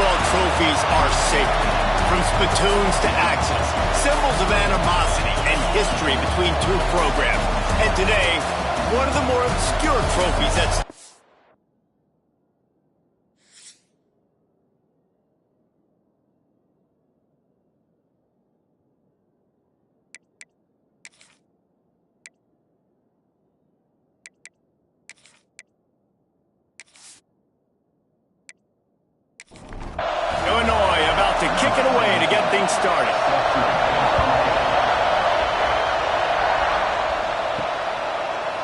football trophies are sacred. From spittoons to axes, symbols of animosity and history between two programs. And today, one of the more obscure trophies that's... Illinois about to kick it away to get things started.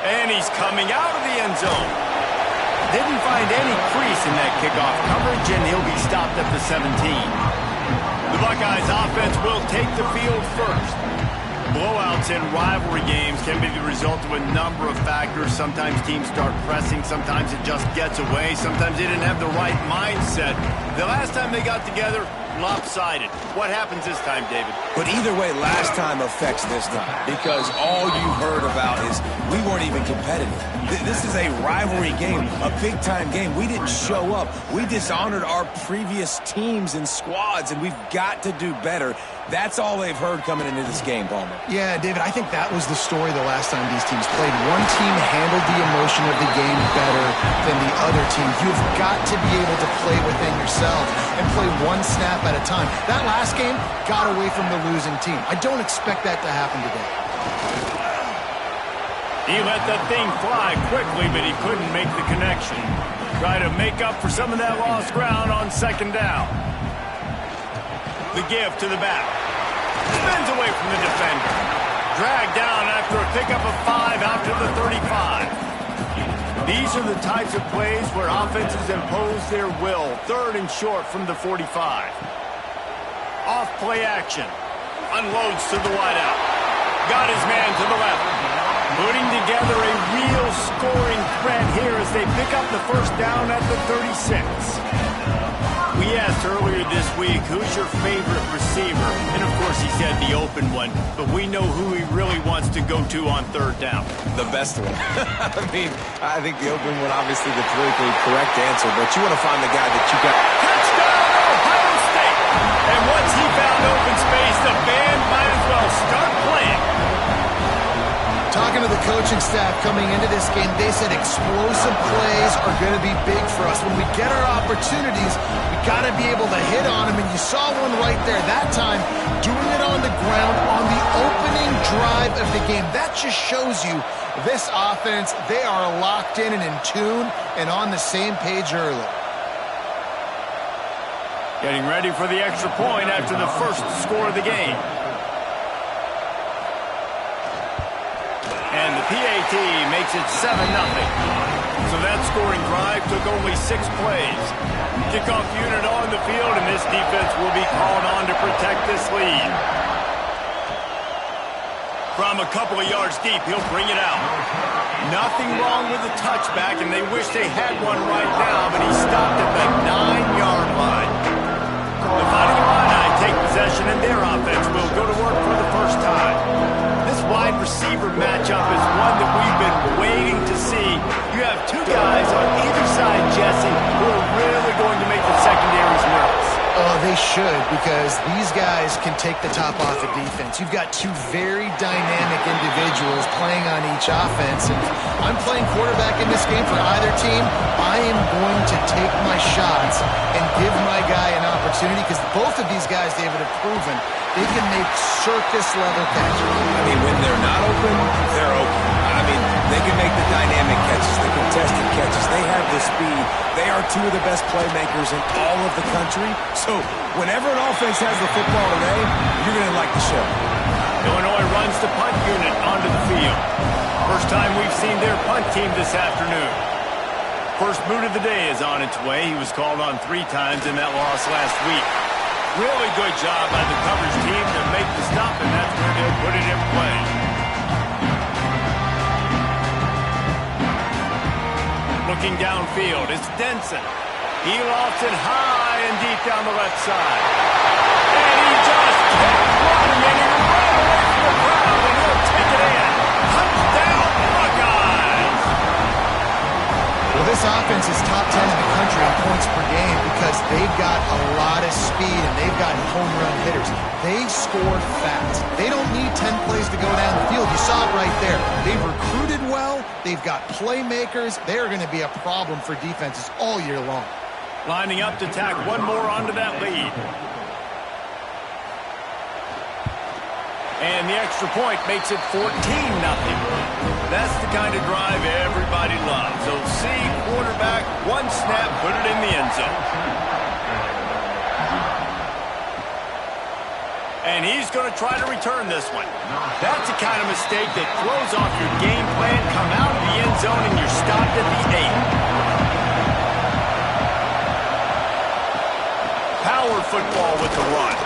And he's coming out of the end zone. Didn't find any crease in that kickoff coverage, and he'll be stopped at the 17. The Buckeyes offense will take the field first. Blowouts in rivalry games can be the result of a number of factors. Sometimes teams start pressing. Sometimes it just gets away. Sometimes they didn't have the right mindset. The last time they got together, lopsided. What happens this time, David? But either way, last time affects this time because all you heard about is we weren't even competitive. This is a rivalry game, a big-time game. We didn't show up. We dishonored our previous teams and squads, and we've got to do better. That's all they've heard coming into this game, Palmer. Yeah, David, I think that was the story the last time these teams played. One team handled the emotion of the game better than the other team. You've got to be able to play within yourself and play one snap at a time. That last game got away from the losing team. I don't expect that to happen today. He let that thing fly quickly, but he couldn't make the connection. Try to make up for some of that lost ground on second down. The give to the back. Spins away from the defender. Dragged down after a pickup of 5 out to the 35. These are the types of plays where offenses impose their will. Third and short from the 45. Off play action. Unloads to the wideout. Got his man to the left. Putting together a real scoring threat here as they pick up the first down at the 36. We asked earlier this week, who's your favorite receiver? And of course he said the open one, but we know who he really wants to go to on third down. The best one. I think the open one, obviously the politically correct answer, but you want to find the guy that you got. Touchdown, Ohio State! And once he found open space, the band might as well start playing. Talking to the coaching staff coming into this game, they said explosive plays are going to be big for us. When we get our opportunities, we got to be able to hit on them, and you saw one right there that time, doing it on the ground on the opening drive of the game. That just shows you this offense, they are locked in and in tune and on the same page early. Getting ready for the extra point after the first score of the game. And the PAT makes it 7-0. So that scoring drive took only 6 plays. Kickoff unit on the field, and this defense will be called on to protect this lead. From a couple of yards deep, he'll bring it out. Nothing wrong with the touchback, and they wish they had one right now, but he stopped at the 9-yard line. The Fighting Illini take possession, and their offense will go to work for the first time. This wide receiver matchup is one that we've been waiting to see. You have two guys on either side, Jesse, who are really going to make the secondaries nervous. Oh, they should, because these guys can take the top off the defense. You've got two very dynamic individuals playing on each offense, and I'm playing quarterback in this game for either team. I am going to take my shots and give my guy an opportunity, because both of these guys, David, have proven they can make circus-level catches. I mean, when they're not open, they're open. I mean, they can make the dynamic catches, the contested catches. They have the speed. They are two of the best playmakers in all of the country. So whenever an offense has the football today, you're going to like the show. Illinois runs the punt unit onto the field. First time we've seen their punt team this afternoon. First boot of the day is on its way. He was called on 3 times in that loss last week. Really good job by the coverage team to make the stop, and that's where they'll put it in play. Looking downfield, it's Denson. He lofts it high and deep down the left side. And he just kept running, and he ran away from the crowd, and he'll take it in. Touchdown, Buckeyes! Well, this offense is top 10 in the country country in points per game because they've got a lot of speed and they've got home run hitters. They score fast. They don't need 10 plays to go down the field. You saw it right there. They've recruited well. They've got playmakers. They're going to be a problem for defenses all year long. Lining up to tack one more onto that lead. And the extra point makes it 14-0. That's the kind of drive everybody loves. So see, quarterback, one snap, put it in the end zone. And he's going to try to return this one. That's the kind of mistake that throws off your game plan. Come out of the end zone and you're stopped at the 8. Power football with the run.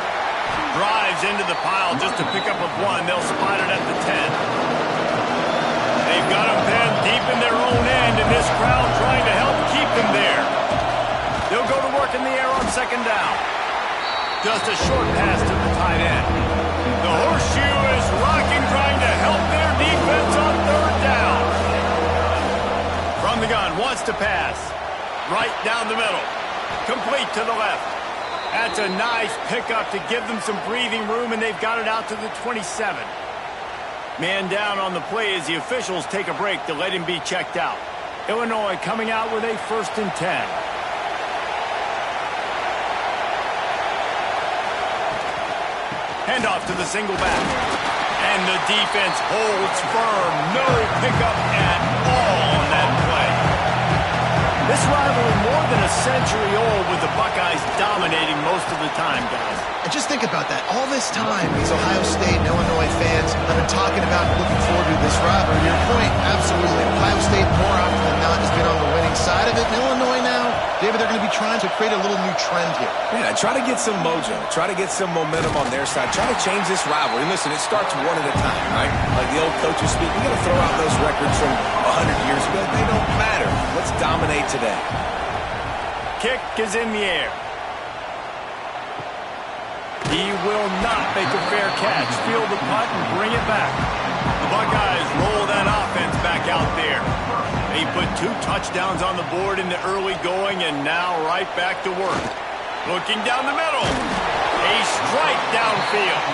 Drives into the pile just to pick up a 1. They'll spot it at the 10. They've got them then deep in their own end, and this crowd trying to help keep them there. They'll go to work in the air on second down. Just a short pass to the tight end. The horseshoe is rocking, trying to help their defense on third down. From the gun, wants to pass. Right down the middle. Complete to the left. That's a nice pickup to give them some breathing room, and they've got it out to the 27. Man down on the play as the officials take a break to let him be checked out. Illinois coming out with a 1st and 10. Handoff to the single back. And the defense holds firm. No pickup at all on that play. This rivalry more than a century old with the Buckeyes dominating most of the time, guys. And just think about that. All this time, these Ohio State and Illinois fans have been talking about and looking forward to this rivalry. Your point, absolutely. Ohio State, more often than not, has been on the winning side of it. And Illinois now, David, they're going to be trying to create a little new trend here. Yeah, try to get some mojo. Try to get some momentum on their side. Try to change this rivalry. Listen, it starts one at a time, right? Like the old coaches speak, we got to throw out those records from 100 years ago. They don't matter. Let's dominate today. Kick is in the air. He will not make a fair catch. Field the punt and bring it back. The Buckeyes roll that offense back out there. They put 2 touchdowns on the board in the early going and now right back to work. Looking down the middle. A strike downfield.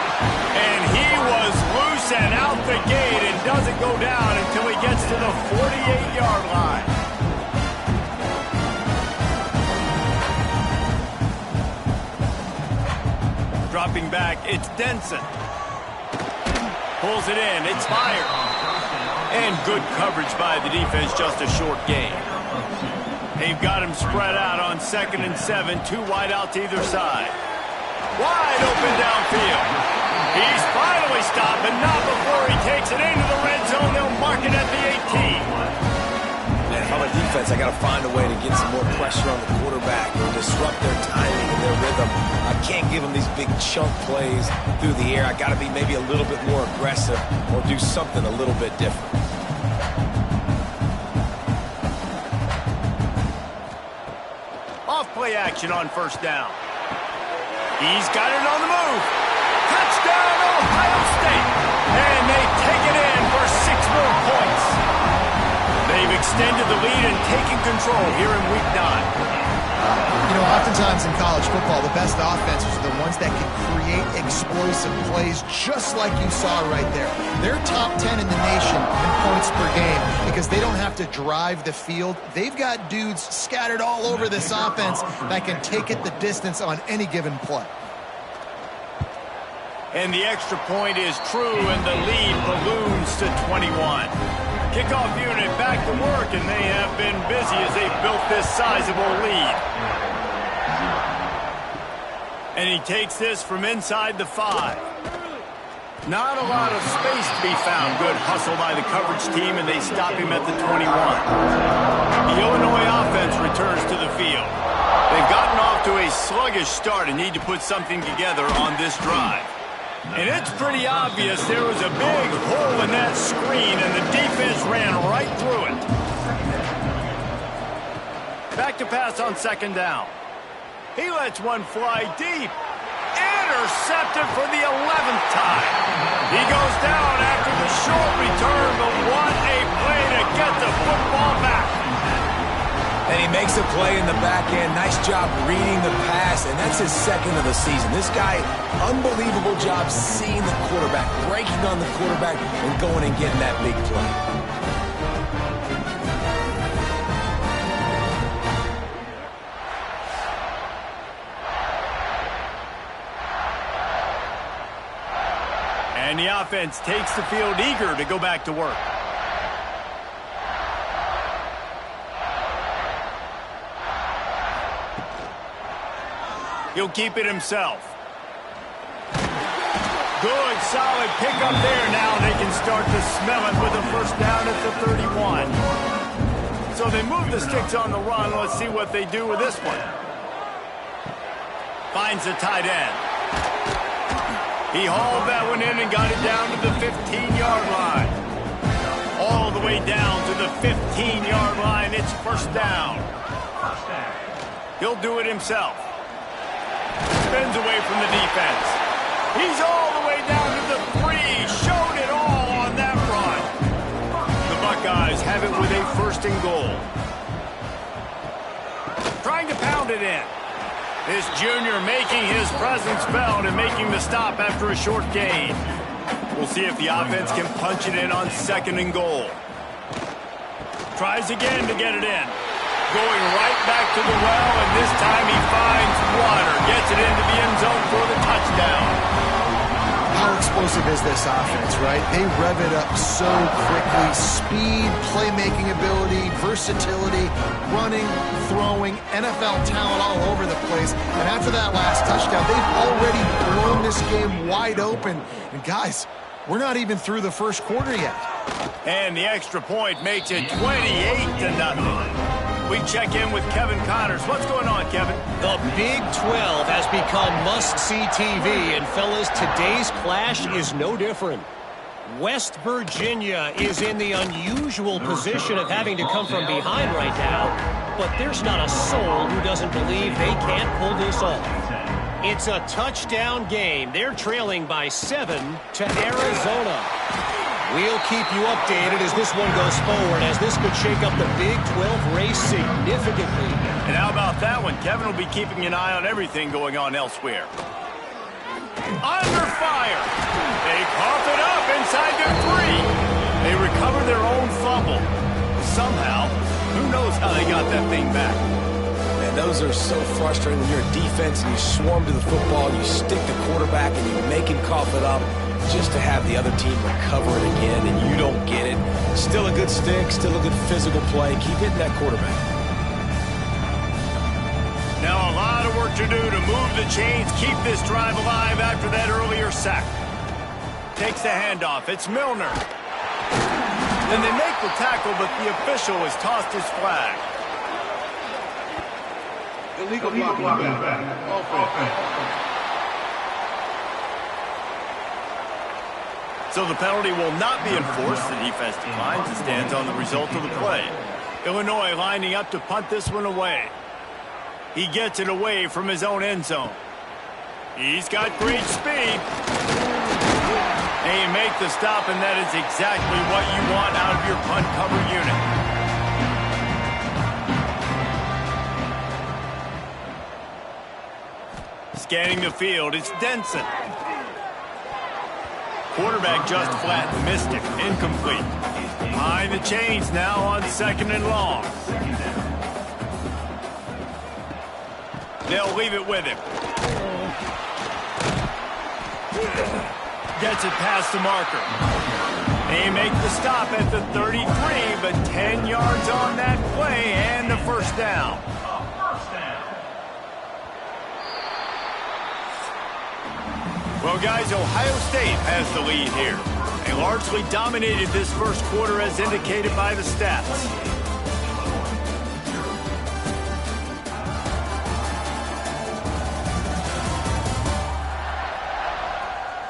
And he was loose and out the gate and doesn't go down until he gets to the 48-yard line. Dropping back, it's Denson. Pulls it in, it's fired. And good coverage by the defense, just a short gain. They've got him spread out on 2nd and 7, 2 wide out to either side. Wide open downfield. He's finally stopped, but not before he takes it into the red zone. They'll mark it at the 18. And if I'm a defense, I got to find a way to get some more pressure on the quarterback or disrupt their timing and their rhythm. I can't give them these big chunk plays through the air. I got to be maybe a little bit more aggressive or do something a little bit different. Off play action on 1st down. He's got it on the move. Touchdown, Ohio State. And they take it in for 6 more points. They've extended the lead and taken control here in Week 9. You know, oftentimes in college football, the best offenses are the ones that can create explosive plays just like you saw right there. They're top 10 in the nation in points per game because they don't have to drive the field. They've got dudes scattered all over this offense that can take it the distance on any given play. And the extra point is true, and the lead balloons to 21. Kickoff unit back to work, and they have been busy as they built this sizable lead. And he takes this from inside the 5. Not a lot of space to be found. Good hustle by the coverage team, and they stop him at the 21. The Illinois offense returns to the field. They've gotten off to a sluggish start and need to put something together on this drive. And it's pretty obvious there was a big hole in that screen, and the defense ran right through it. Back to pass on 2nd down. He lets one fly deep. Intercepted for the 11th time. He goes down after the short return, but what a play to get the football back. And he makes a play in the back end. Nice job reading the pass, and that's his second of the season. This guy, unbelievable job seeing the quarterback, breaking on the quarterback, and going and getting that big play. And the offense takes the field eager to go back to work. He'll keep it himself. Good, solid pickup there. Now they can start to smell it with a first down at the 31. So they move the sticks on the run. Let's see what they do with this one. Finds the tight end. He hauled that one in and got it down to the 15-yard line. All the way down to the 15-yard line. It's first down. He'll do it himself. Spins away from the defense. He's all the way down to the 3. Showed it all on that run. The Buckeyes have it with a first and goal. Trying to pound it in. This junior making his presence felt and making the stop after a short gain. We'll see if the offense can punch it in on second and goal. Tries again to get it in. Going right back to the well, and this time he finds water. Gets it into the end zone for the touchdown. How explosive is this offense, right? They rev it up so quickly. Speed, playmaking ability, versatility, running, throwing, NFL talent all over the place. And after that last touchdown, they've already blown this game wide open. And guys, we're not even through the first quarter yet. And the extra point makes it 28-0. We check in with Kevin Connors. What's going on, Kevin? The Big 12 has become must-see TV, and fellas, today's clash is no different. West Virginia is in the unusual position of having to come from behind right now, but there's not a soul who doesn't believe they can't pull this off. It's a touchdown game. They're trailing by 7 to Arizona. We'll keep you updated as this one goes forward, as this could shake up the Big 12 race significantly. And how about that one? Kevin will be keeping an eye on everything going on elsewhere. Under fire. They cough it up inside their 3. They recover their own fumble. Somehow, who knows how they got that thing back. Man, those are so frustrating when you're a defense and you swarm to the football, you stick the quarterback, and you make him cough it up. Just to have the other team recover it again and you don't get it. Still a good stick, still a good physical play. Keep hitting that quarterback. Now a lot of work to do to move the chains, keep this drive alive after that earlier sack. Takes the handoff. It's Milner. Then they make the tackle, but the official has tossed his flag. Illegal blocking back. Offense. So the penalty will not be enforced. The defense declines and stands on the result of the play. Illinois lining up to punt this one away. He gets it away from his own end zone. He's got great speed. And you make the stop, and that is exactly what you want out of your punt cover unit. Scanning the field, it's Denson. Quarterback just flat, missed it, incomplete. Behind the chains now on second and long. They'll leave it with him. Gets it past the marker. They make the stop at the 33, but 10 yards on that play and a first down. Well, guys, Ohio State has the lead here. They largely dominated this first quarter as indicated by the stats.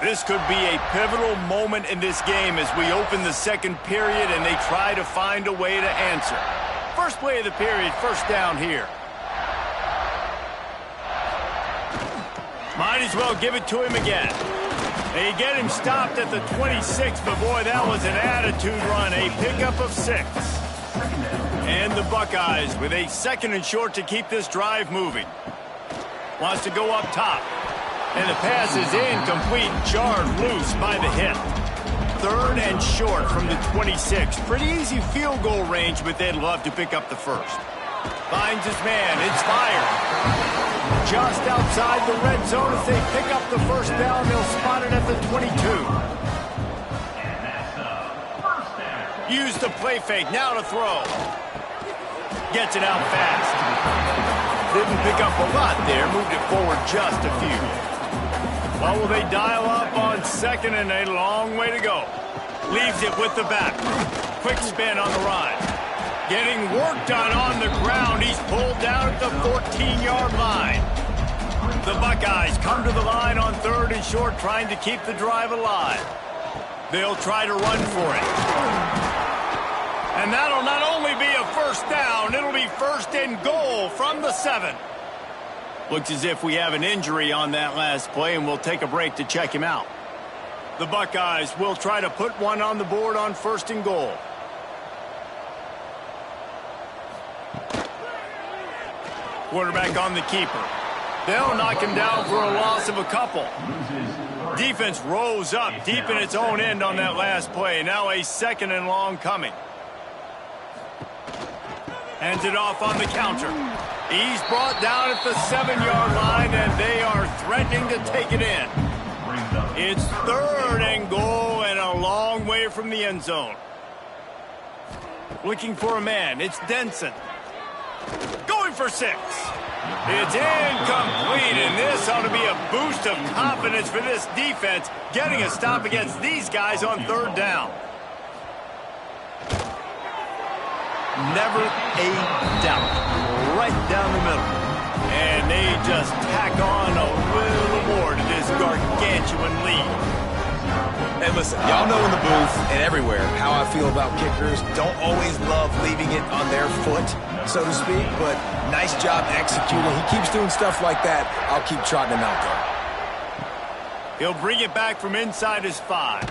This could be a pivotal moment in this game as we open the second period and they try to find a way to answer. First play of the period, first down here. Might as well give it to him again. They get him stopped at the 26, but boy, that was an attitude run. A pickup of 6. And And the Buckeyes with a 2nd and short to keep this drive moving. Wants to go up top. And the pass is incomplete, jarred loose by the hit. 3rd and short from the 26. Pretty easy field goal range, but they'd love to pick up the first. Finds his man. It's fired. Just outside the red zone. If they pick up the first down, they'll spot it at the 22. Use the play fake. Now to throw. Gets it out fast. Didn't pick up a lot there. Moved it forward just a few. Well, will they dial up on 2nd and a long way to go? Leaves it with the back. Quick spin on the run. Getting work done on the ground. He's pulled down at the 14-yard line. The Buckeyes come to the line on 3rd and short, trying to keep the drive alive. They'll try to run for it. And that'll not only be a first down, it'll be 1st and goal from the 7. Looks as if we have an injury on that last play, and we'll take a break to check him out. The Buckeyes will try to put one on the board on 1st and goal. Quarterback on the keeper. They'll knock him down for a loss of a couple. Defense rose up deep in its own end on that last play. Now a 2nd and long coming. Hands it off on the counter. He's brought down at the 7-yard line, and they are threatening to take it in. It's 3rd and goal and a long way from the end zone. Looking for a man. It's Denson. Going for 6. It's incomplete, and this ought to be a boost of confidence for this defense, getting a stop against these guys on 3rd down. Never a doubt. Right down the middle. And they just tack on a little more to this gargantuan lead. And listen, y'all know in the booth and everywhere how I feel about kickers. Don't always love leaving it on their foot, so to speak, but nice job executing. He keeps doing stuff like that. I'll keep trotting him out there. He'll bring it back from inside his 5.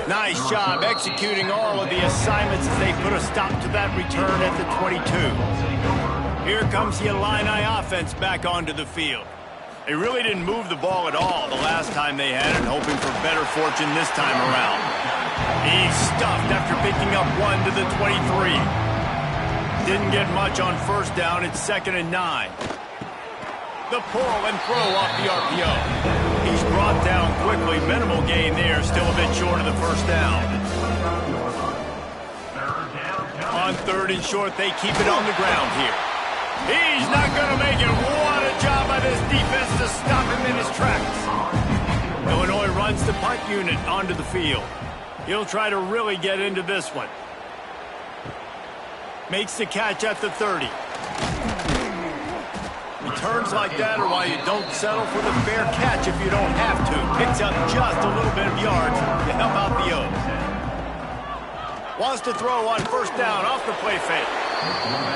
Nice job executing all of the assignments as they put a stop to that return at the 22. Here comes the Illini offense back onto the field. They really didn't move the ball at all the last time they had it, hoping for better fortune this time around. He's stuffed after picking up 1 to the 23. Didn't get much on 1st down. It's 2nd and 9. The pull and throw off the RPO. He's brought down quickly. Minimal gain there. Still a bit short of the 1st down. On 3rd and short, they keep it on the ground here. He's not going to make it. What a job by this defense to stop him in his tracks. Illinois runs the punt unit onto the field. He'll try to really get into this one. Makes the catch at the 30. Returns like that are why you don't settle for the fair catch if you don't have to. Picks up just a little bit of yards to help out the O's. Wants to throw on 1st down off the play fake.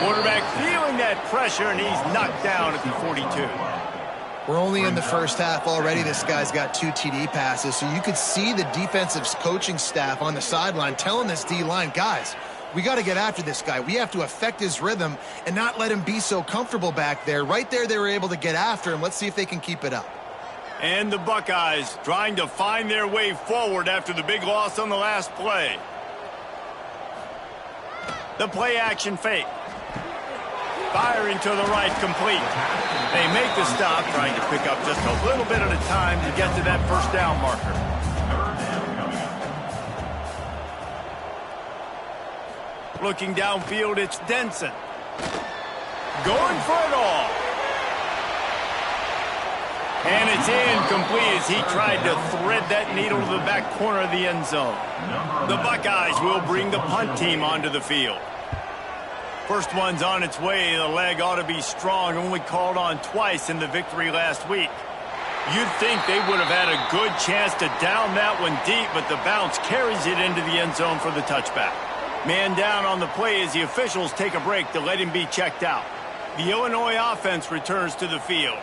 Quarterback feeling that pressure, and he's knocked down at the 42. We're only in the 1st half already. This guy's got 2 TD passes, so you could see the defensive coaching staff on the sideline telling this D-line, guys, we got to get after this guy. We have to affect his rhythm and not let him be so comfortable back there. Right there, they were able to get after him. Let's see if they can keep it up. And the Buckeyes trying to find their way forward after the big loss on the last play. The play action fake. Firing to the right, complete. They make the stop, trying to pick up just a little bit at a time to get to that 1st down marker. Looking downfield, it's Denson. Going for it all. And it's incomplete as he tried to thread that needle to the back corner of the end zone. The Buckeyes will bring the punt team onto the field. First one's on its way. The leg ought to be strong. Only called on twice in the victory last week. You'd think they would have had a good chance to down that one deep, but the bounce carries it into the end zone for the touchback. Man down on the play as the officials take a break to let him be checked out. The Illinois offense returns to the field.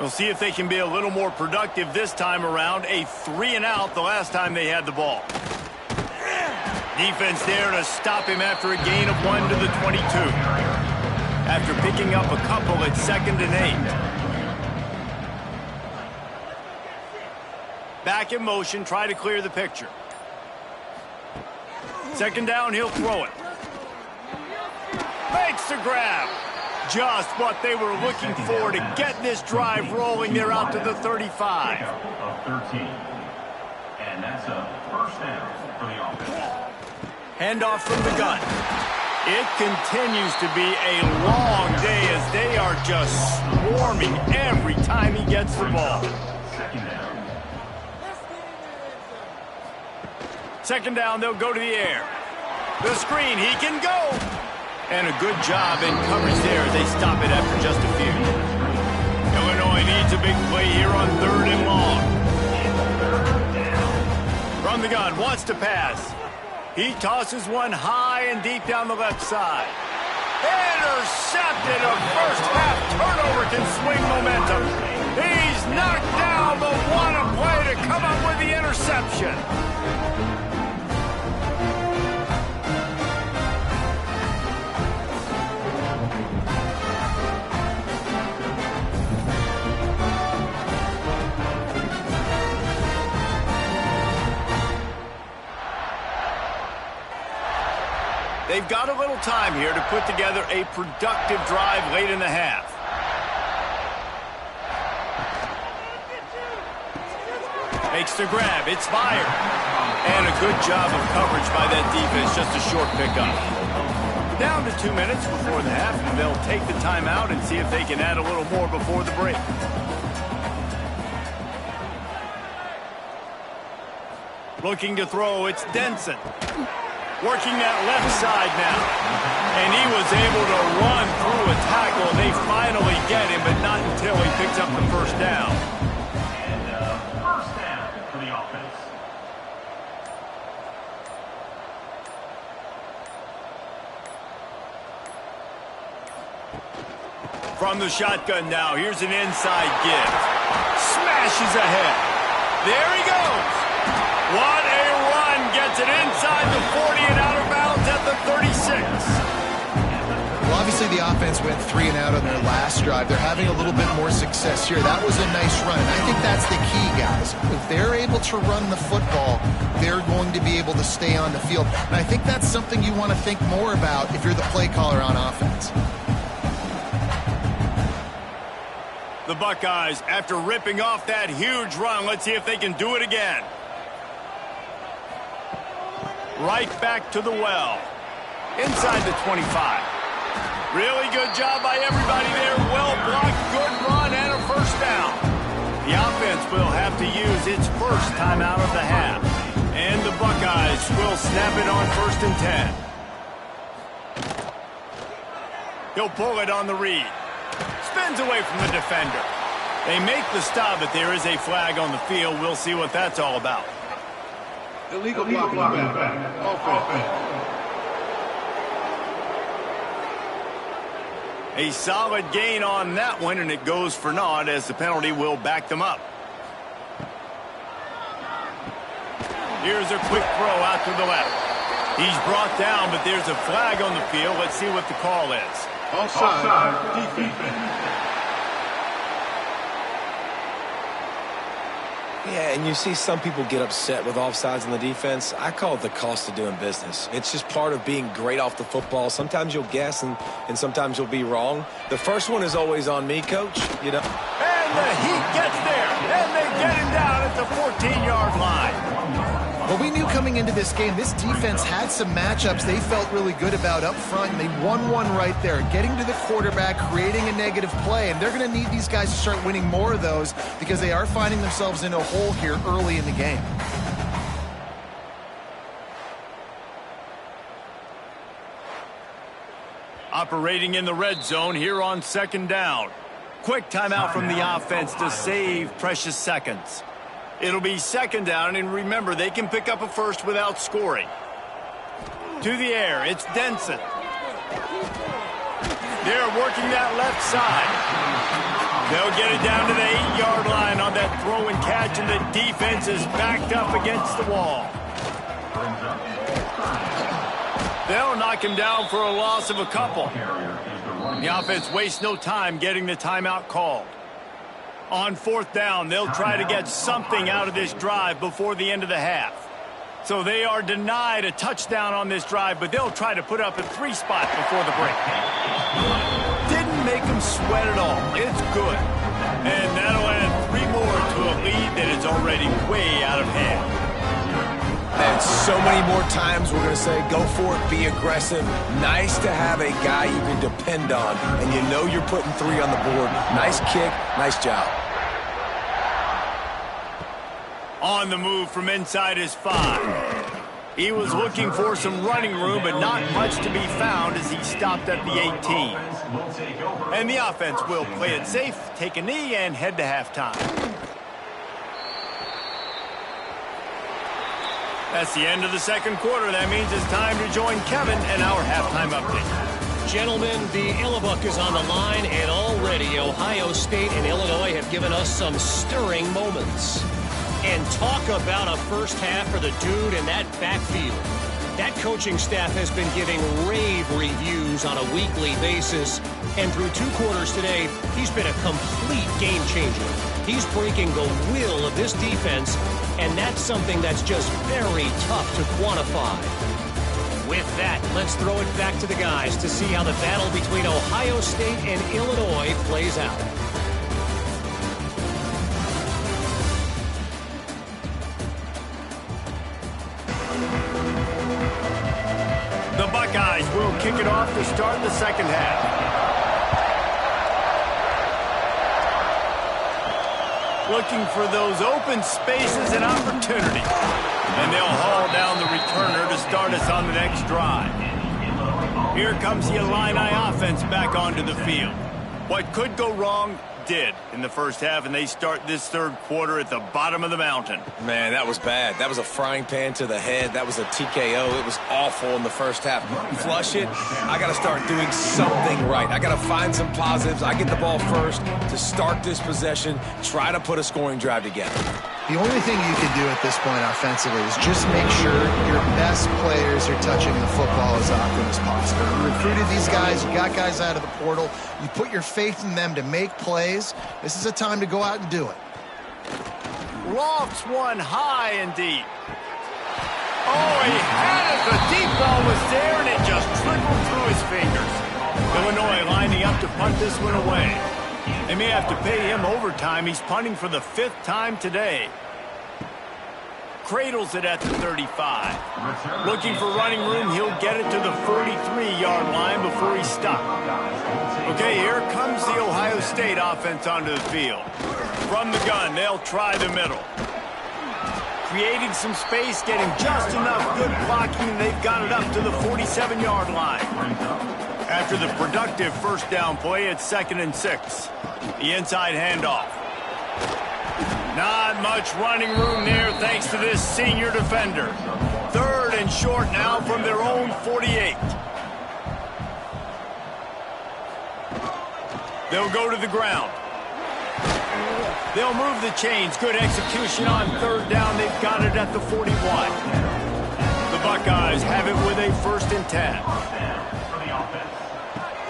We'll see if they can be a little more productive this time around. A 3-and-out the last time they had the ball. Defense there to stop him after a gain of 1 to the 22. After picking up a couple at 2nd and 8. Back in motion, try to clear the picture. 2nd down, he'll throw it. Makes the grab. Just what they were looking for to get this drive rolling. They're out to the 35. And that's a first down for the offense. Handoff from the gun. It continues to be a long day as they are just swarming every time he gets the ball. 2nd down, they'll go to the air. The screen, he can go. And a good job in coverage there. They stop it after just a few. Illinois needs a big play here on 3rd and long. From the gun, wants to pass. He tosses one high and deep down the left side. Intercepted. A first half turnover can swing momentum. He's knocked down, but what a play to come up with the interception. They've got a little time here to put together a productive drive late in the half. Makes the grab. It's fired. And a good job of coverage by that defense. Just a short pickup. Down to 2 minutes before the half, and they'll take the timeout and see if they can add a little more before the break. Looking to throw, it's Denson. Working that left side now. And he was able to run through a tackle. They finally get him, but not until he picks up the first down. And first down for the offense. From the shotgun now, here's an inside give. Smashes ahead. There he goes. What a run. Gets it inside the 40 and out of bounds at the 36. Well, obviously the offense went 3 and out on their last drive. They're having a little bit more success here. That was a nice run, and I think that's the key, guys. If they're able to run the football, they're going to be able to stay on the field. And I think that's something you want to think more about if you're the play caller on offense. The Buckeyes, after ripping off that huge run, let's see if they can do it again. Right back to the well. Inside the 25. Really good job by everybody there. Well blocked, good run, and a first down. The offense will have to use its first timeout of the half. And the Buckeyes will snap it on 1st and 10. He'll pull it on the read. Spins away from the defender. They make the stop, but there is a flag on the field. We'll see what that's all about. Illegal blocking back. Offense. A solid gain on that one, and it goes for naught as the penalty will back them up. Here's a quick throw out to the left. He's brought down, but there's a flag on the field. Let's see what the call is. Offside. Defense. Yeah, and you see some people get upset with offsides on the defense. I call it the cost of doing business. It's just part of being great off the football. Sometimes you'll guess and sometimes you'll be wrong. The first one is always on me, Coach. You know. And the Heat gets there, and they get him down at the 14-yard line. Well, we knew coming into this game, this defense had some matchups they felt really good about up front, and they won one right there, getting to the quarterback, creating a negative play, and they're going to need these guys to start winning more of those because they are finding themselves in a hole here early in the game. Operating in the red zone here on 2nd down. Quick timeout from the offense to save precious seconds. It'll be 2nd down, and remember, they can pick up a first without scoring. To the air, it's Denson. They're working that left side. They'll get it down to the 8-yard line on that throw and catch, and the defense is backed up against the wall. They'll knock him down for a loss of a couple. The offense wastes no time getting the timeout called. On 4th down, they'll try to get something out of this drive before the end of the half. So they are denied a touchdown on this drive, but they'll try to put up a 3 spot before the break. Didn't make them sweat at all. It's good. And that'll add 3 more to a lead that is already way out of hand. And so many more times we're going to say, go for it, be aggressive. Nice to have a guy you can depend on, and you know you're putting 3 on the board. Nice kick, nice job. On the move from inside his 5. He was looking for some running room, but not much to be found as he stopped at the 18. And the offense will play it safe, take a knee, and head to halftime. That's the end of the second quarter. That means it's time to join Kevin and our halftime update. Gentlemen, the Illibuck is on the line, and already Ohio State and Illinois have given us some stirring moments. And talk about a first half for the dude in that backfield. That coaching staff has been giving rave reviews on a weekly basis. And through 2 quarters today, he's been a complete game changer. He's breaking the will of this defense, and that's something that's just very tough to quantify. With that, let's throw it back to the guys to see how the battle between Ohio State and Illinois plays out. The Buckeyes will kick it off to start the second half. Looking for those open spaces and opportunity. And they'll haul down the returner to start us on the next drive. Here comes the Illini offense back onto the field. What could go wrong did in the first half, and they start this third quarter at the bottom of the mountain. Man, that was bad. That was a frying pan to the head. That was a TKO. It was awful in the first half. Flush it. I got to start doing something right. I got to find some positives. I get the ball first to start this possession, try to put a scoring drive together. The only thing you can do at this point offensively is just make sure your best players are touching the football as often as possible. You recruited these guys, you got guys out of the portal, you put your faith in them to make plays. This is a time to go out and do it. Lofts one high and deep. Oh, he had it. The deep ball was there, and it just trickled through his fingers. Illinois lining up to punt this one away. They may have to pay him overtime. He's punting for the 5th time today. Cradles it at the 35. Looking for running room. He'll get it to the 43-yard line before he's stopped. Okay, here comes the Ohio State offense onto the field. From the gun, they'll try the middle. Creating some space, getting just enough good blocking, and they've got it up to the 47-yard line. After the productive first down play, it's 2nd and 6. The inside handoff. Not much running room there thanks to this senior defender. 3rd and short now from their own 48. They'll go to the ground. They'll move the chains. Good execution on 3rd down. They've got it at the 41. The Buckeyes have it with a 1st and 10.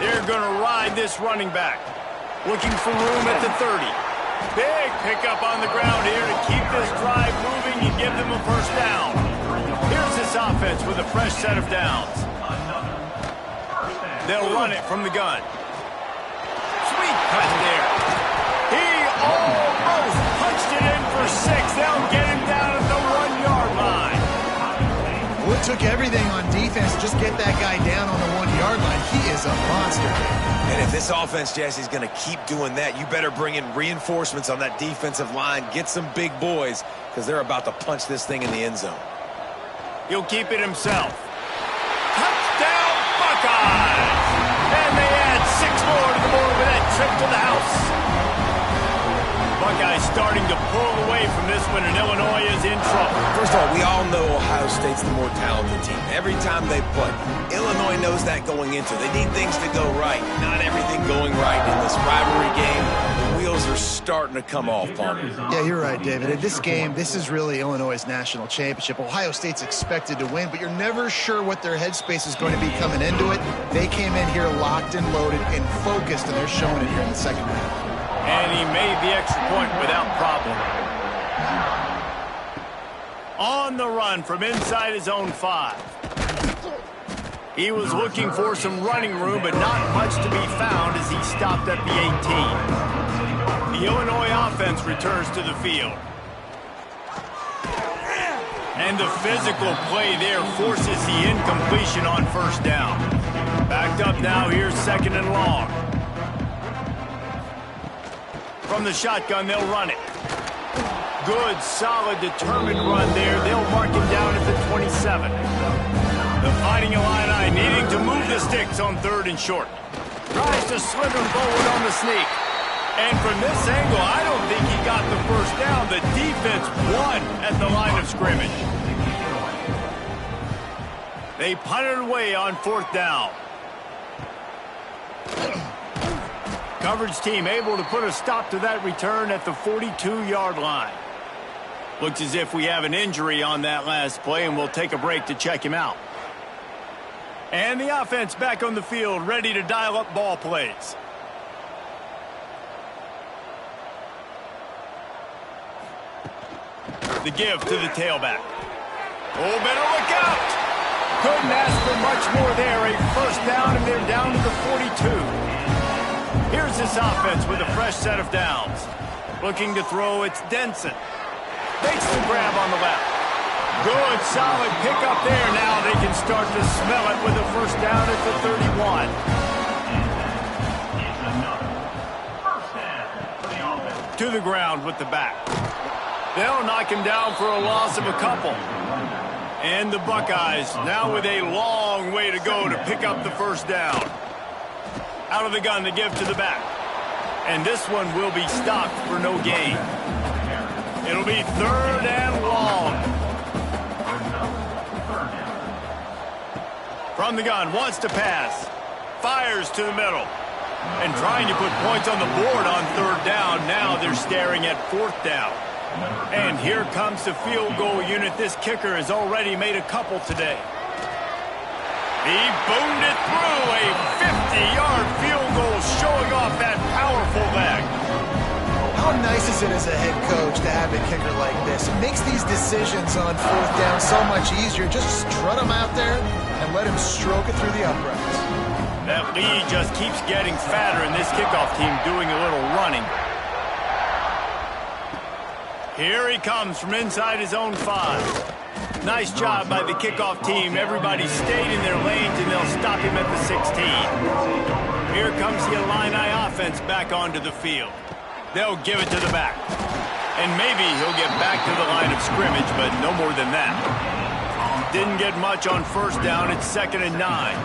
They're going to ride this running back. Looking for room at the 30. Big pickup on the ground here to keep this drive moving and give them a 1st down. Here's this offense with a fresh set of downs. They'll run it from the gun. Sweet cut there. He almost punched it in for 6. They'll get him down at the 1-yard line. Well, it took everything on defense to just get that guy down on the 1-yard line. He is a monster. And if this offense, Jesse, is going to keep doing that, you better bring in reinforcements on that defensive line. Get some big boys, because they're about to punch this thing in the end zone. He'll keep it himself. Touchdown, Buckeyes! And they add 6 more to the board with that trip to the house. Buckeyes starting to pull away from this one, and Illinois is in trouble. First of all, we all know Ohio State's the more talented team. Every time they play, Illinois knows that going into. They need things to go right, not everything going right in this rivalry game. We wheels are starting to come off, Palmer. Yeah, you're right, David. In this game, this is really Illinois' national championship. Ohio State's expected to win, but you're never sure what their headspace is going to be coming into it. They came in here locked and loaded and focused, and they're showing it here in the second half. And he made the extra point without problem. On the run from inside his own 5. He was looking for some running room, but not much to be found as he stopped at the 18. The Illinois offense returns to the field. And the physical play there forces the incompletion on first down. Backed up now, here's 2nd and long. From the shotgun, they'll run it. Good, solid, determined run there. They'll mark him down at the 27. The Fighting Illini needing to move the sticks on 3rd and short. Tries to slither forward on the sneak. And from this angle, I don't think he got the first down. The defense won at the line of scrimmage. They punted away on 4th down. Coverage team able to put a stop to that return at the 42-yard line. Looks as if we have an injury on that last play, and we'll take a break to check him out. And the offense back on the field, ready to dial up ball plays. The give to the tailback. Oh, better look out! Couldn't ask for much more there. A first down, and they're down to the 42. Here's this offense with a fresh set of downs. Looking to throw, it's Denson. Makes the grab on the left. Good, solid pickup there. Now they can start to smell it with a first down at the 31. To the ground with the back. They'll knock him down for a loss of a couple. And the Buckeyes now with a long way to go to pick up the first down. Out of the gun to give to the back. And this one will be stopped for no gain. It'll be 3rd and long. From the gun, wants to pass. Fires to the middle. And trying to put points on the board on 3rd down. Now they're staring at 4th down. And here comes the field goal unit. This kicker has already made a couple today. He boomed it through. A 50-yard field goal showing off that powerful leg. How nice is it as a head coach to have a kicker like this? It makes these decisions on 4th down so much easier. Just strut him out there and let him stroke it through the uprights. That lead just keeps getting fatter, and this kickoff team doing a little running. Here he comes from inside his own 5. Nice job by the kickoff team. Everybody stayed in their lanes, and they'll stop him at the 16. Here comes the Illini offense back onto the field. They'll give it to the back. And maybe he'll get back to the line of scrimmage, but no more than that. Didn't get much on first down. It's 2nd and 9.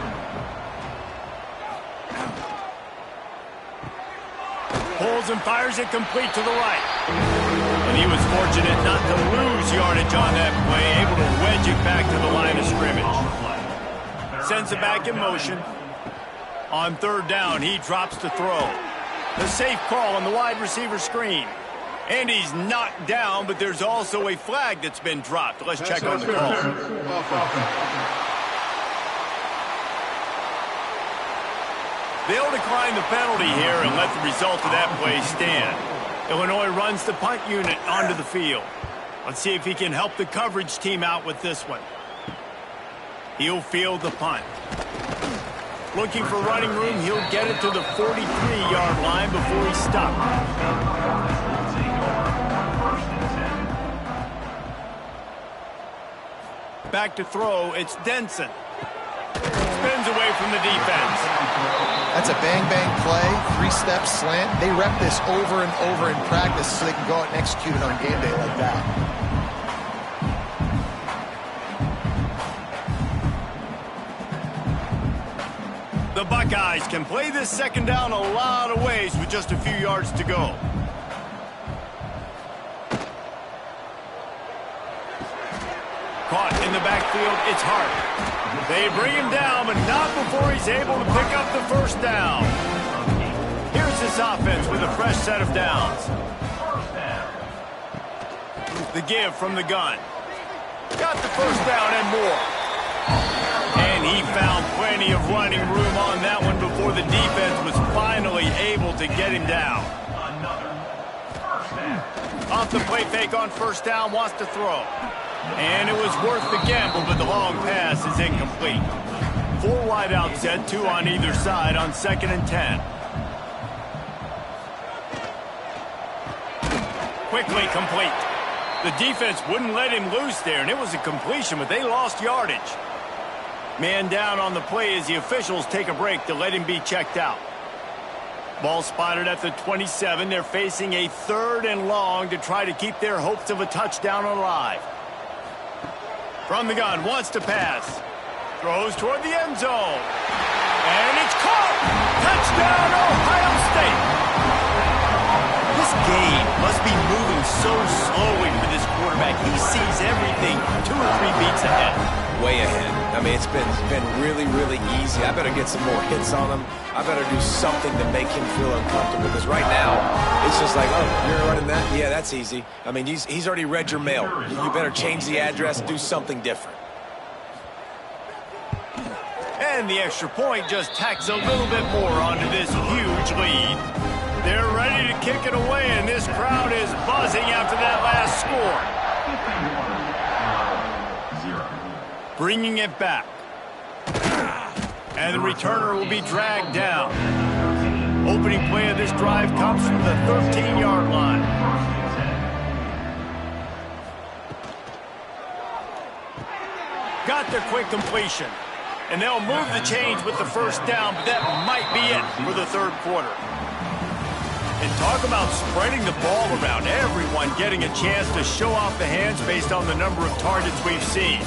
Pulls and fires it complete to the right. And he was fortunate not to lose yardage on that play, able to wedge it back to the line of scrimmage. Sends it back in motion. On 3rd down, he drops to throw. The safe call on the wide receiver screen. And he's knocked down, but there's also a flag that's been dropped. Let's check on the call. They'll decline the penalty here and let the result of that play stand. Illinois runs the punt unit onto the field. Let's see if he can help the coverage team out with this one. He'll field the punt. Looking for running room, he'll get it to the 43-yard line before he's stopped. Back to throw, it's Denson. Spins away from the defense. That's a bang-bang play, 3-step slant. They rep this over and over in practice so they can go out and execute it on game day like that. The Buckeyes can play this 2nd down a lot of ways with just a few yards to go. Caught in the backfield, it's Hart. They bring him down, but not before he's able to pick up the first down. Here's this offense with a fresh set of downs. The give from the gun. Got the first down and more. And he found plenty of running room on that one before the defense was finally able to get him down. Off the play fake on first down, wants to throw. And it was worth the gamble, but the long pass is incomplete. 4 wide out set, 2 on either side on 2nd and 10. Quickly complete. The defense wouldn't let him loose there, and it was a completion, but they lost yardage. Man down on the play as the officials take a break to let him be checked out. Ball spotted at the 27. They're facing a 3rd and long to try to keep their hopes of a touchdown alive. From the gun, wants to pass. Throws toward the end zone. And it's caught! Touchdown, Ohio State! This game must be moving so slowly for this quarterback. He sees everything 2 or 3 beats ahead. Way ahead. I mean, it's been really, really easy. I better get some more hits on him. I better do something to make him feel uncomfortable, because right now, it's just like, oh, you're running that? Yeah, that's easy. I mean, he's already read your mail. You better change the address, do something different. And the extra point just tacks a little bit more onto this huge lead. They're ready to kick it away, and this crowd is buzzing after that last score. Bringing it back. And the returner will be dragged down. Opening play of this drive comes from the 13-yard line. Got the quick completion. And they'll move the chains with the first down, but that might be it for the 3rd quarter. And talk about spreading the ball around. Everyone getting a chance to show off the hands based on the number of targets we've seen.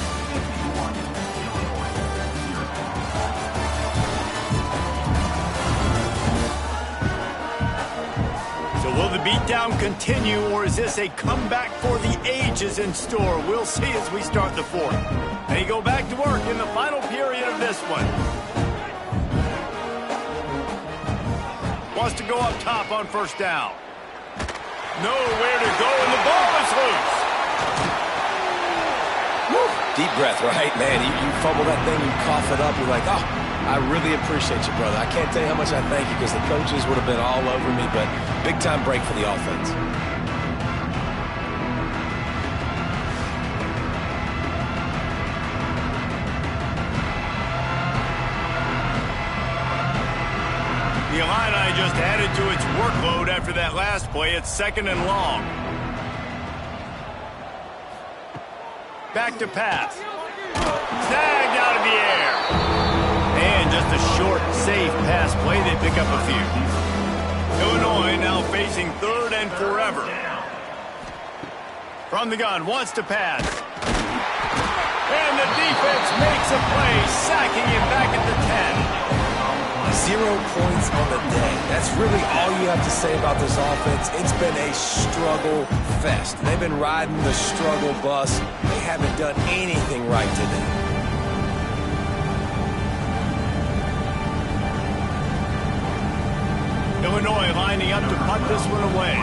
So will the beatdown continue, or is this a comeback for the ages in store? We'll see as we start the 4th. They go back to work in the final period of this one. Wants to go up top on first down. Nowhere to go, and the ball is loose. Woo. Deep breath, right? Man, you fumble that thing, you cough it up, you're like, oh, I really appreciate you, brother. I can't tell you how much I thank you, because the coaches would have been all over me, but big-time break for the offense. The Illini just added to its workload after that last play. It's 2nd and long. Back to pass. Snagged out of the air. And just a short, safe pass play. They pick up a few. Illinois now facing 3rd and forever. From the gun, wants to pass. And the defense makes a play, sacking him back at the 10. 0 points on the day. That's really all you have to say about this offense. It's been a struggle fest. They've been riding the struggle bus. They haven't done anything right today. Illinois lining up to punt this one away.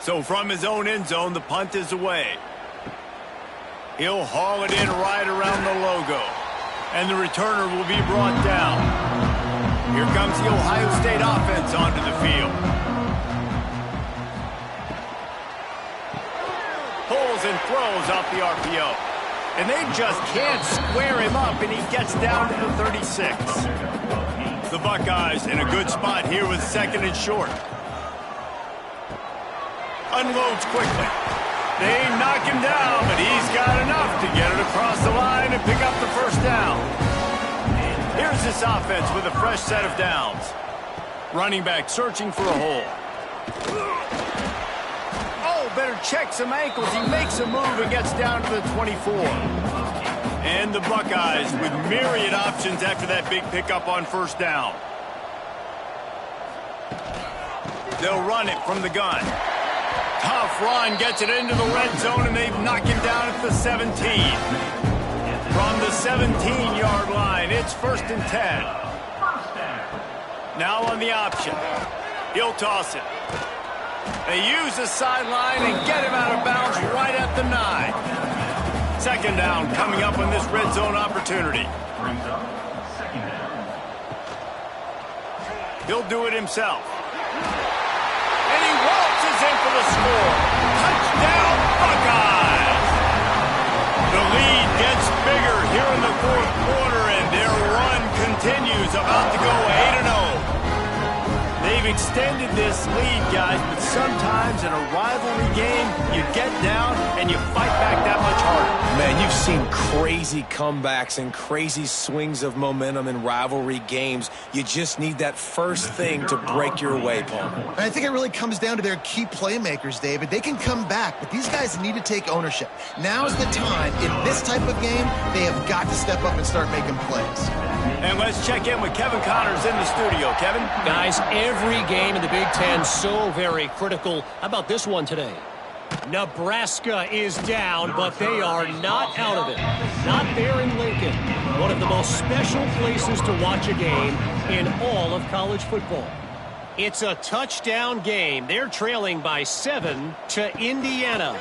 So from his own end zone, the punt is away. He'll haul it in right around the logo. And the returner will be brought down. Here comes the Ohio State offense onto the field. Pulls and throws off the RPO. And they just can't square him up, and he gets down to the 36. The Buckeyes in a good spot here with 2nd and short. Unloads quickly. They knock him down, but he's got enough to get it across the line and pick up the first down. Here's this offense with a fresh set of downs. Running back searching for a hole. Oh, better check some ankles. He makes a move and gets down to the 24. And the Buckeyes with myriad options after that big pickup on first down. They'll run it from the gun. Tough run, gets it into the red zone, and they've knocked him down at the 17. From the 17-yard line. It's 1st and 10. Now on the option. He'll toss it. They use the sideline and get him out of bounds right at the 9. 2nd down coming up on this red zone opportunity. He'll do it himself. And he waltzes in for the score. Touchdown, Buckeyes! The lead gets bigger here in the 4th quarter, and their run continues, about to go 8-0. They've extended this lead, guys, but sometimes in a rivalry game, you get down and you fight back that much harder. Man, you've seen crazy comebacks and crazy swings of momentum in rivalry games. You just need that first thing to break your way, Palmer. And I think it really comes down to their key playmakers, David. They can come back, but these guys need to take ownership. Now's the time. In this type of game, they have got to step up and start making plays. And let's check in with Kevin Connors in the studio. Kevin? Guys, every game in the Big Ten so very critical. How about this one today? Nebraska is down, but they are not out of it. Not there in Lincoln. One of the most special places to watch a game in all of college football. It's a touchdown game. They're trailing by 7 to Indiana.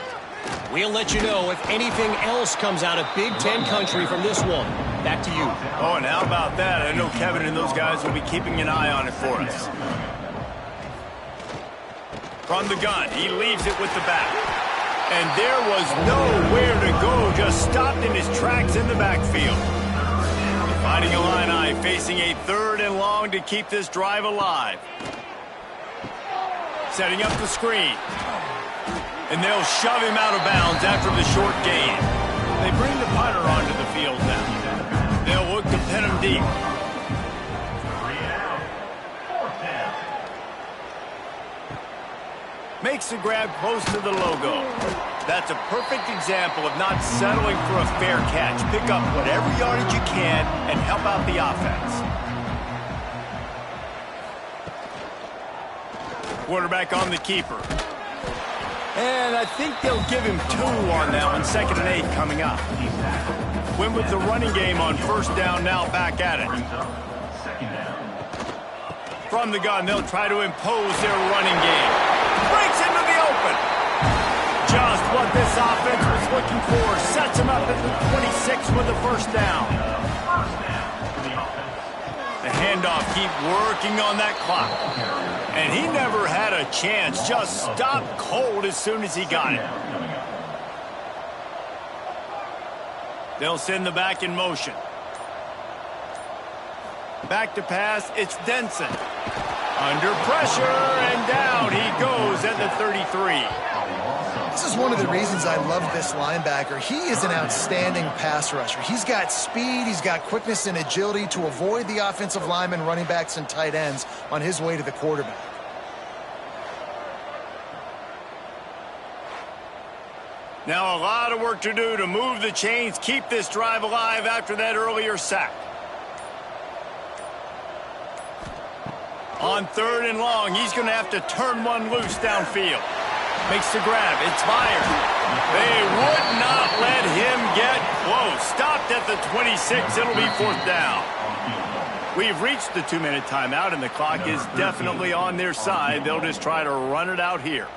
We'll let you know if anything else comes out of Big Ten country from this one. Back to you. Oh, and how about that? I know Kevin and those guys will be keeping an eye on it for us. From the gun, he leaves it with the back. And there was nowhere to go, just stopped in his tracks in the backfield. Fighting Illini, facing a 3rd and long to keep this drive alive. Setting up the screen. And they'll shove him out of bounds after the short gain. They bring the punter onto the field now. They'll look to pin him deep. Makes the grab close to the logo. That's a perfect example of not settling for a fair catch. Pick up whatever yardage you can and help out the offense. Quarterback on the keeper. And I think they'll give him 2 on that one. 2nd and 8 coming up. Win with the running game on 1st down, now back at it. From the gun, they'll try to impose their running game. Breaks into the open. Just what this offense was looking for. Sets him up at the 26 with the 1st down. The handoff, keep working on that clock. And he never had a chance. Just stopped cold as soon as he got it. They'll send the back in motion. Back to pass, it's Denson. Under pressure, and down he goes at the 33. This is one of the reasons I love this linebacker. He is an outstanding pass rusher. He's got speed, he's got quickness and agility to avoid the offensive linemen, running backs, and tight ends on his way to the quarterback. Now a lot of work to do to move the chains, keep this drive alive after that earlier sack. On 3rd and long, he's going to have to turn one loose downfield. Makes the grab. It's fired. They would not let him get close. Stopped at the 26. It'll be 4th down. We've reached the 2-minute timeout, and the clock is definitely on their side. They'll just try to run it out here.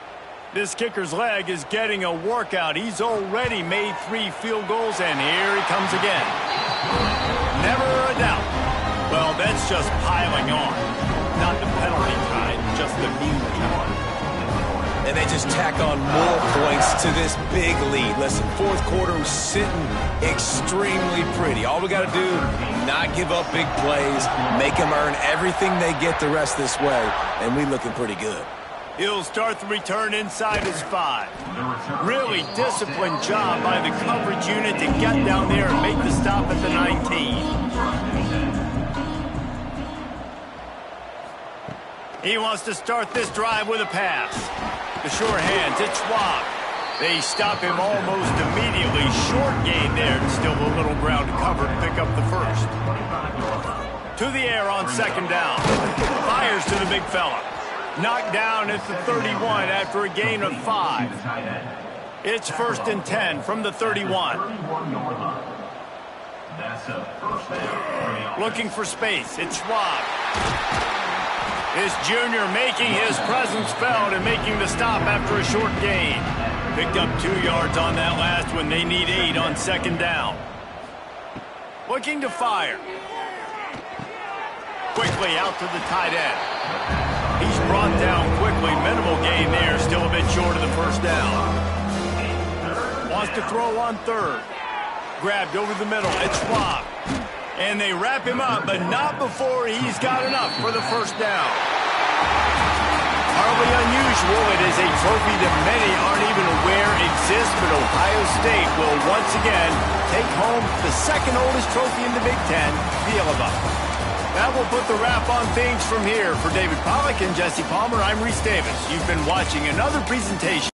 This kicker's leg is getting a workout. He's already made 3 field goals, and here he comes again. Never a doubt. Well, that's just piling on. Not the penalty kind, just the mean kind. And they just tack on more points to this big lead. Listen, 4th quarter was sitting extremely pretty. All we got to do, not give up big plays, make them earn everything they get the rest this way, and we looking pretty good. He'll start the return inside his 5. Really disciplined job by the coverage unit to get down there and make the stop at the 19. He wants to start this drive with a pass. The sure hands, it's Schwab. They stop him almost immediately. Short gain there. Still a little ground to cover to pick up the 1st. To the air on 2nd down. Fires to the big fella. Knocked down at the 31 after a gain of 5. It's 1st and 10 from the 31. That's a first down for the offense. Looking for space. It's Schwab. This junior making his presence felt and making the stop after a short gain. Picked up 2 yards on that last one. They need 8 on second down. Looking to fire. Quickly out to the tight end. He's brought down quickly. Minimal gain there. Still a bit short of the first down. Wants to throw on third. Grabbed over the middle. It's Schwab. And they wrap him up, but not before he's got enough for the first down. Hardly unusual. It is a trophy that many aren't even aware exists, but Ohio State will once again take home the second oldest trophy in the Big Ten, the Yellow Buck. That will put the wrap on things from here. For David Pollack and Jesse Palmer, I'm Reese Davis. You've been watching another presentation.